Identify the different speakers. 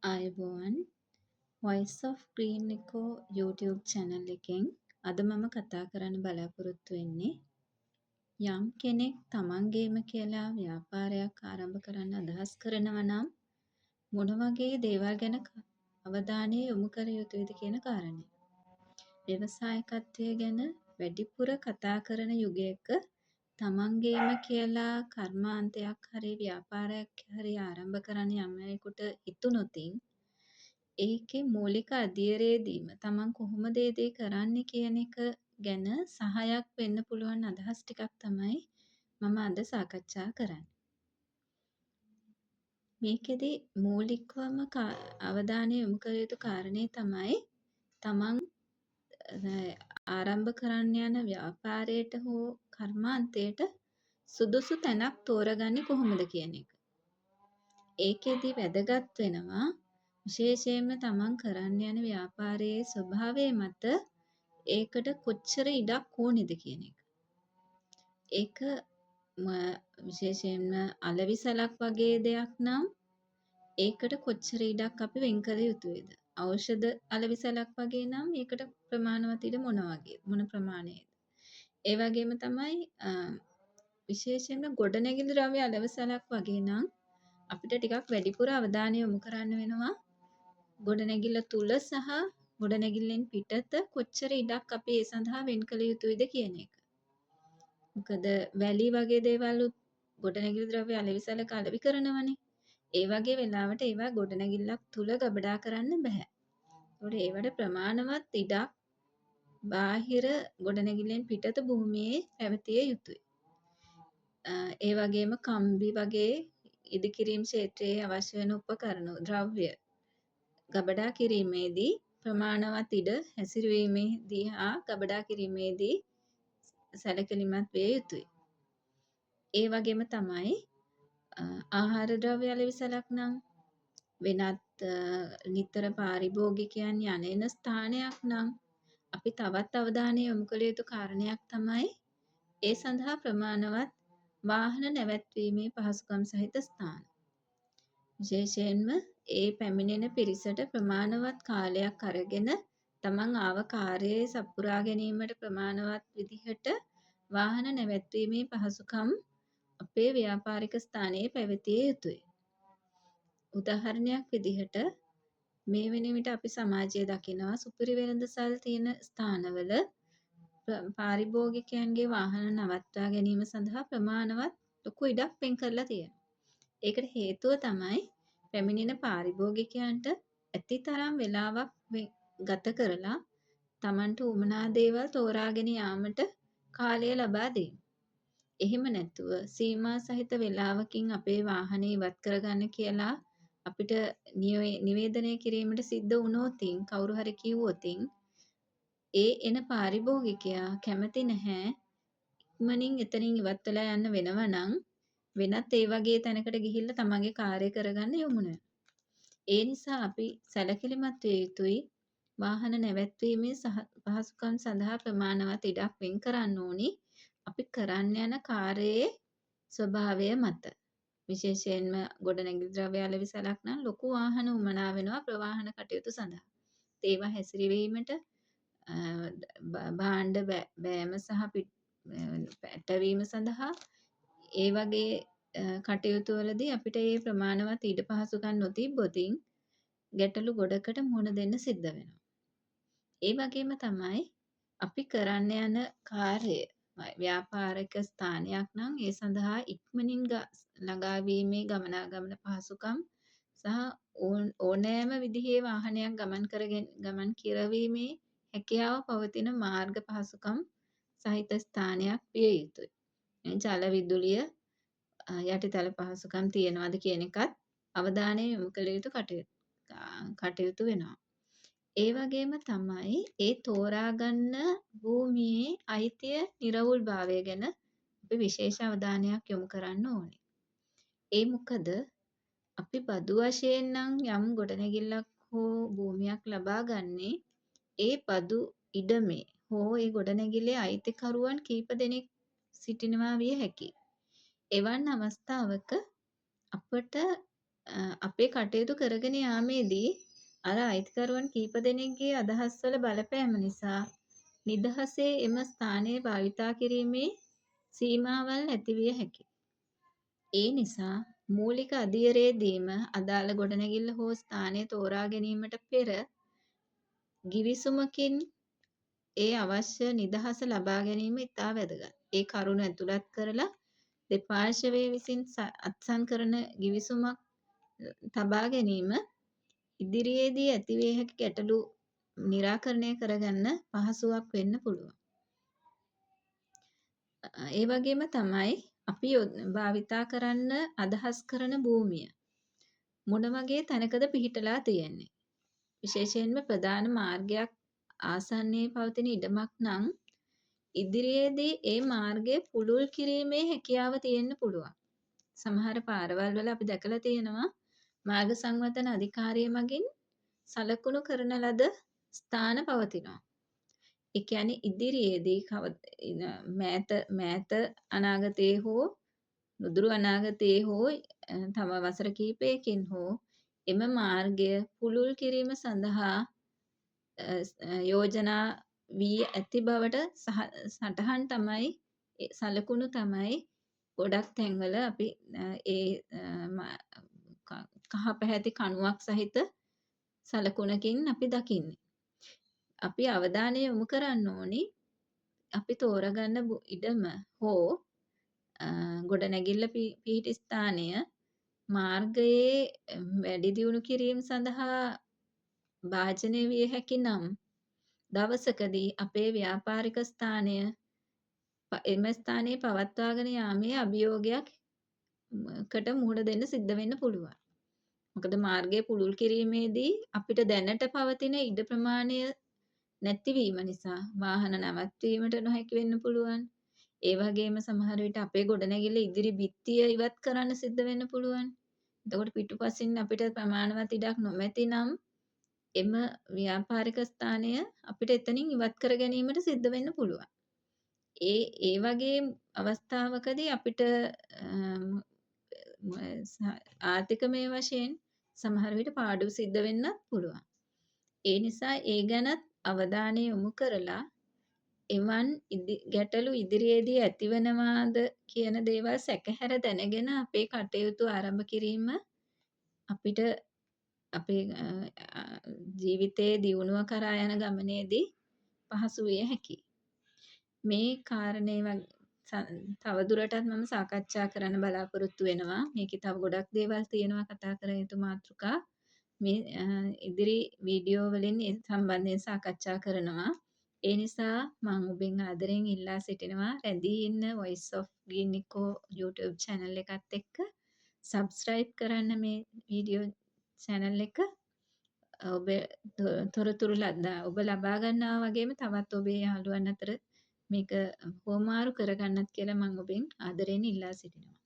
Speaker 1: අයබෝවන් voice of green eco YouTube channel එකෙන් අද මම කතා කරන්න බලාපොරොත්තු වෙන්නේ යම් කෙනෙක් තමන්ගේම කියලා ව්‍යාපාරයක් ආරම්භ කරන්න අදහස් කරනවා නම් මොන වගේ දේවල් ගැන අවධානය යොමු කර යුතුයිද කියන කාරණය. ව්‍යවසායකත්වය ගැන වැඩිපුර කතා කරන යුගයක තමන්ගේම කියලා කර්මාන්තයක් හරි ව්‍යාපාරයක් හරි ආරම්භ කරන්න යම් අයෙකුට හිතුනොතින් ඒකේ මූලික අදියරේදීම තමන් කොහොමද ඒ දේ කරන්නේ කියන එක ගැන සහයක් වෙන්න පුළුවන් අදහස් ටිකක් තමයි මම අද සාකච්ඡා කරන්නේ. මේකෙදි මූලිකවම අවධානය යොමු කළ යුතු කාරණේ තමයි තමන් ආරම්භ කරන්න යන ව්‍යාපාරයට හෝ කර්මාන්තයට සුදුසු තැනක් තෝරගන්නේ කොහොමද කියන එක. ඒකෙදි වැදගත් වෙනවා විශේෂයෙන්ම තමන් කරන්න යන ව්‍යාපාරයේ ස්වභාවය මත ඒකට කොච්චර ඉඩක් ඕනේද කියන එක. ඒක විශේෂයෙන්ම අලෙවිසලක් වගේ දෙයක් නම් ඒකට කොච්චර ඉඩක් අපි වෙන් කළ යුතුයිද? ඖෂධ අලෙවිසලක් වගේ නම් ඒකට ප්‍රමාණවත් ඉඩ මොන ප්‍රමාණයද? ඒ වගේම තමයි විශේෂයෙන්ම ගොඩනැගිලි ද්‍රව්‍ය අලෙවිසලක් වගේ නම් අපිට ටිකක් වැඩිපුර අවධානය යොමු කරන්න වෙනවා ගොඩනැගිල්ල තුල සහ ගොඩනැගිල්ලෙන් පිටත කොච්චර ඉඩක් අපි ඒ සඳහා වෙන් කළ යුතුයිද කියන එක. මොකද වැලි වගේ දේවල් ගොඩනැගිලි ද්‍රව්‍ය අලෙවිසලක අලෙවි කරනවනේ. ඒ වගේ වෙලාවට ඒවා ගොඩනැගිල්ලක් තුල ගබඩා කරන්න බෑ. ඒකට ඒවට ප්‍රමාණවත් ඉඩක් බාහිර ගොඩනැගිල්ලෙන් පිටත භූමියේ පැවතිය යුතුයි. ඒ වගේම කම්බි වගේ ඉදිකිරීම් ක්ෂේත්‍රයේ අවශ්‍ය වෙන උපකරණ ද්‍රව්‍ය ගබඩා කිරීමේදී ප්‍රමාණවත් ඉඩ හැසිරවීමේදී හා ගබඩා කිරීමේදී සැලකිලිමත් විය යුතුයි. ඒ වගේම තමයි ආහාර ද්‍රව්‍ය අලෙවිසලක් නම් වෙනත් නිතර පාරිභෝගිකයන් යන එන ස්ථානයක් නම් අපි තවත් අවධානය යොමු කළ යුතු කාරණයක් තමයි ඒ සඳහා ප්‍රමාණවත් වාහන නැවැත්වීමේ පහසුකම් සහිත ස්ථාන. විශේෂයෙන්ම ඒ පැමිණෙන පිරිසට ප්‍රමාණවත් කාලයක් අරගෙන තමන් ආව කාර්යය සපුරා ගැනීමට ප්‍රමාණවත් විදිහට වාහන නැවැත්වීමේ පහසුකම් අපේ ව්‍යාපාරික ස්ථානයේ පැවතිය යුතුයි. උදාහරණයක් විදිහට මේ වෙන විට අපි සමාජයේ දකිනවා සුපිරි වෙළඳසල් තියෙන ස්ථානවල පාරිභෝගිකයන්ගේ වාහන නවත්වා ගැනීම සඳහා ප්‍රමාණවත් ලොකු ඉඩක් වෙන් කරලා තියෙනවා. ඒකට හේතුව තමයි පැමිණෙන පාරිභෝගිකයන්ට ඇතිතරම් වෙලාවක් ගත කරලා Tamanට උවමනා දේවල් තෝරාගෙන යාමට කාලය ලබා දීම. එහෙම නැතුව සීමා සහිත වේලාවකින් අපේ වාහනේ ඉවත් කරගන්න කියලා අපිට නිවේදනය කිරීමට සිද්ධ වුණොතින් කවුරු හරි කිව්වොතින් ඒ එන පාරිභෝගිකයා කැමති නැහැ ඉක්මනින් එතනින් ඉවත් වෙලා යන්න වෙනවා නම් වෙනත් ඒ වගේ තැනකට ගිහිල්ලා තමන්ගේ කාර්යය කරගන්න යොමු වෙනවා. ඒ නිසා අපි සැලකිලිමත් විය යුතුයි වාහන නැවැත්වීමේ පහසුකම් සඳහා ප්‍රමාණවත් ඉඩක් වෙන් කරන්න ඕනි අපි කරන්න යන කාර්යයේ ස්වභාවය මත. විශේෂයෙන්ම ගොඩනැගිලි ද්‍රව්‍ය අලෙවිසලක් නම් ලොකු වාහන උමනා වෙනවා ප්‍රවාහන කටයුතු සඳහා. ඒවා හැසිරවීමට භාණ්ඩ බෑම සහ පැටවීම සඳහා ඒ වගේ කටයුතු වලදී අපිට මේ ප්‍රමාණවත් ඉඩ පහසුකම් නොතිබ්බොතින් ගැටලු ගොඩකට මුහුණ දෙන්න සිද්ධ වෙනවා. ඒ වගේම තමයි අපි කරන්න යන කාර්යය ව්‍යාපාරික ස්ථානයක් නම් ඒ සඳහා ඉක්මනින් ළඟා වීමේ ගමනාගමන පහසුකම් සහ ඕනෑම විදිහේ වාහනයක් ගමන් කරවීමේ හැකියාව පවතින මාර්ග පහසුකම් සහිත ස්ථානයක් විය යුතුයි. ජල විදුලිය යටිතල පහසුකම් තියෙනවද කියන එකත් අවධානය යොමු කළ යුතු කටයුතු වෙනවා. ඒ වගේම තමයි ඒ තෝරාගන්න භූමියේ අයිතිය නිර්වුල්භාවය ගැන අපි විශේෂ අවධානයක් යොමු කරන්න ඕනේ. ඒ මොකද අපි බදු වශයෙන් නම් යම් ගොඩනැගිල්ලක් හෝ භූමියක් ලබා ගන්නේ ඒ බදු ඉඩමේ හෝ ඒ ගොඩනැගිල්ලේ අයිතිකරුවන් කීප දෙනෙක් සිටිනවා විය හැකියි. එවන් අවස්ථාවක අපට අපේ කටයුතු කරගෙන යාමේදී අර අයිතිකරුවන් කීප දෙනෙක්ගේ අදහස්වල බලපෑම නිසා නිදහසේ එම ස්ථානය භාවිතා කිරීමේ සීමාවල් ඇතිවිය හැකියි. ඒ නිසා මූලික අදියරේදීම අදාළ ගොඩනැගිල්ල හෝ ස්ථානය තෝරා ගැනීමට පෙර ගිවිසුමකින් ඒ අවශ්‍ය නිදහස ලබා ගැනීම ඉතා වැදගත්. ඒ කරුණු ඇතුළත් කරලා දෙපාර්ශ්වය විසින් අත්සන් කරන ගිවිසුමක් තබා ගැනීම ඉදිරියේදී ඇතිවිය හැකි ගැටලු නිරාකරණය කරගන්න පහසුවක් වෙන්න පුළුවන්. ඒ වගේම තමයි අපි භාවිතා කරන්න අදහස් කරන භූමිය මොන වගේ තැනකද පිහිටලා තියෙන්නේ. විශේෂයෙන්ම ප්‍රධාන මාර්ගයක් ආසන්නයේ පවතින ඉඩමක් නම් ඉදිරියේදී ඒ මාර්ගය පුළුල් කිරීමේ හැකියාව තියෙන්න පුළුවන්. සමහර පාරවල් වල අපි දැකලා තියෙනවා මාර්ග සංවර්ධන අධිකාරිය මගින් සලකුණු කරන ලද ස්ථාන පවතිනවා. ඒ කියන්නේ ඉදිරියේදී මෑත අනාගතයේ හෝ නුදුරු අනාගතයේ හෝ තව වසර කිහිපයකින් හෝ එම මාර්ගය පුළුල් කිරීම සඳහා යෝජනා වී ඇති බවට සටහන් තමයි සලකුණු තමයි ගොඩක් තැන්වල අපි ඒ කහ පැහැති කණුවක් සහිත සලකුණකින් අපි දකින්නේ. අපි අවධානය යොමු කරන්න ඕනි අපි තෝරගන්න ඉඩම හෝ ගොඩනැගිල්ල පිහිටි ස්ථානය මාර්ගයේ වැඩි දියුණු කිරීම සඳහා භාජනය විය හැකි නම් දවසකදී අපේ ව්‍යාපාරික ස්ථානය එම ස්ථානයේ පවත්වාගෙන යාමේ අභියෝගයක්කට මුහුණ දෙන්න සිද්ධ වෙන්න පුළුවන්. මොකද මාර්ගය පුළුල් කිරීමේදී අපිට දැනට පවතින ඉඩ ප්‍රමාණය නැතිවීම නිසා වාහන නවත්වීමට නොහැකි වෙන්න පුළුවන්. ඒ වගේම සමහර විට අපේ ගොඩනැගිල්ල ඉදිරි බිත්තිය ඉවත් කරන්න සිද්ධ වෙන්න පුළුවන්. එතකොට පිටුපසින් අපිට ප්‍රමාණවත් ඉඩක් නොමැති නම් එම ව්‍යාපාරික ස්ථානය අපිට එතනින් ඉවත් කර ගැනීමට සිද්ධ වෙන්න පුළුවන්. ඒ වගේ අවස්ථාවකදී අපිට ආර්ථිකමය වශයෙන් සමහර විට පාඩු සිද්ධ වෙන්නත් පුළුවන්. ඒ නිසා ඒ ගැනත් අවධානය යොමු කරලා එවන් ගැටලු ඉදිරියේදී ඇතිවනවාද කියන දේවල් සැකහැර දැනගෙන අපේ කටයුතු ආරම්භ කිරීම අපිට අපේ ජීවිතයේ දියුණුව කරා යන ගමනේදී පහසු විය හැකියි. මේ කාරණේ තවදුරටත් මම සාකච්ඡා කරන්න බලාපොරොත්තු වෙනවා. මේකේ තව ගොඩක් දේවල් තියෙනවා කතා කර යුතු මාතෘකා. මේ ඉදිරි වීඩියෝ වලින් ඒ සම්බන්ධයෙන් සාකච්ඡා කරනවා. ඒ නිසා මම ඔබෙන් ආදරෙන් ඉල්ලා සිටිනවා රැඳී ඉන්න Voice of Guinico YouTube channel එකත් එක්ක subscribe කරන්න මේ වීඩියෝ channel එක. ඔබ තොරතුරු ඔබ ලබා ගන්නවා වගේම තවත් ඔබේ යාළුවන් අතර මේක හුවමාරු කරගන්නත් කියලා මම ඔබෙන් ආදරෙන් ඉල්ලා සිටිනවා.